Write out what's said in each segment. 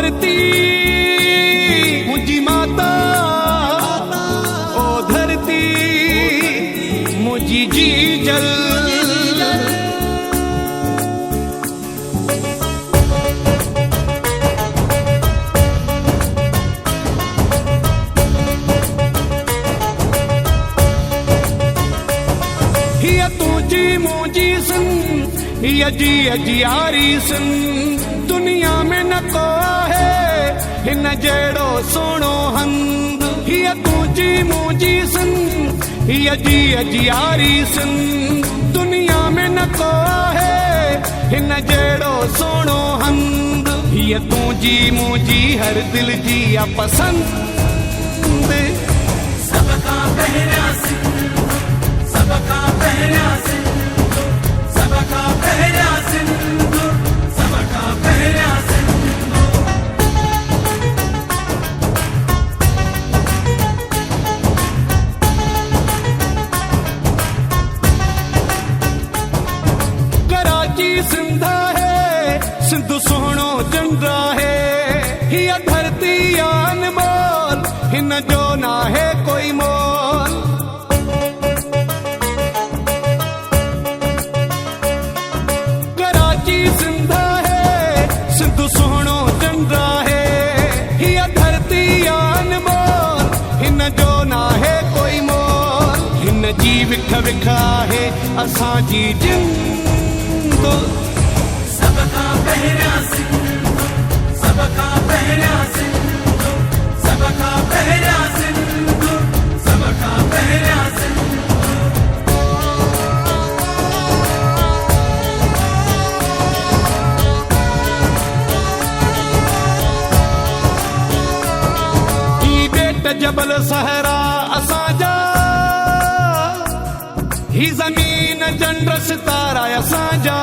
धरती मुझी माता, ओ धरती मुझी जी जल। हिया तुझी मुझी सन, हिया जी अजियारी सन। दुनिया में न को है हिन जड़ो सोनो हंद। हिया तुझी मुझी सन, हिया जी अजियारी सन। दुनिया में न को है हिन जड़ो सोनो हंद। हिया तुझी मुझी हर दिल जी आ पसंद। सबका पहला सिंधु, सबका पहला सिंधु, सबका पहला सिंधु, सबका पहला सिंधु। कराची सिंधा है, सिंधु सोहणो चंद्रा है। हिया धरती अनमोल, हिन जो ना है कोई मोल। कराची सिंधा है, सिंधु सोहणो चंद्रा है। हिया धरती अनमोल, हिन जो ना है कोई मोल। हिन जी विख विखा है असां जी जिंदो। सबका पहला सिंधु, सबका पहला सिंधु, सबका पहला सिंधु, सबका पहला सिंधु। ही बेट जबल सहरा असांजा, ही जमीन चंद्र सितारा असांजा।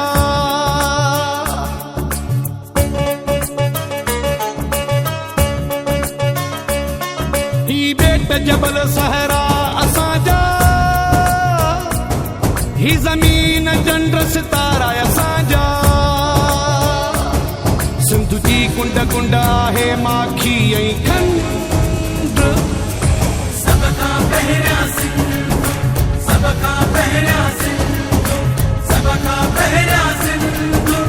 ही बेट जबल सहरा असांजा, ही जमीन चंद्र सितारा असांजा। सिंधु जी कुंड कुंड आहे माखी ऐं खंड। सबका पहला सिंधु, सबका पहला सिंधु, सबका पहला सिंधु,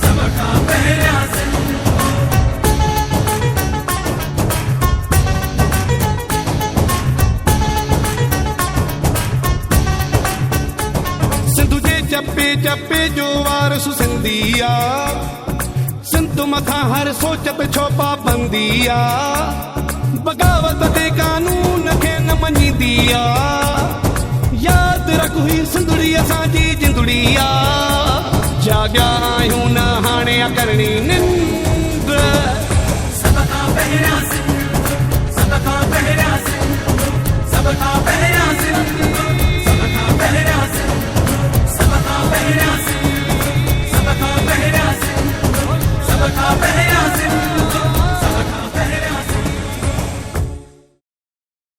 सबका पहला सिंधु। सिंधु जे चपे चपे जो वारसु सिंधिया। सिंधु मथां हर सोचत छो पाबंदिया। बगावत ते कानून खे न मञींदिया। यादि रख हुई सिंधुड़ी असांजी जिंदड़िया। जाॻिया आहियूं न हाणे करणी निंड।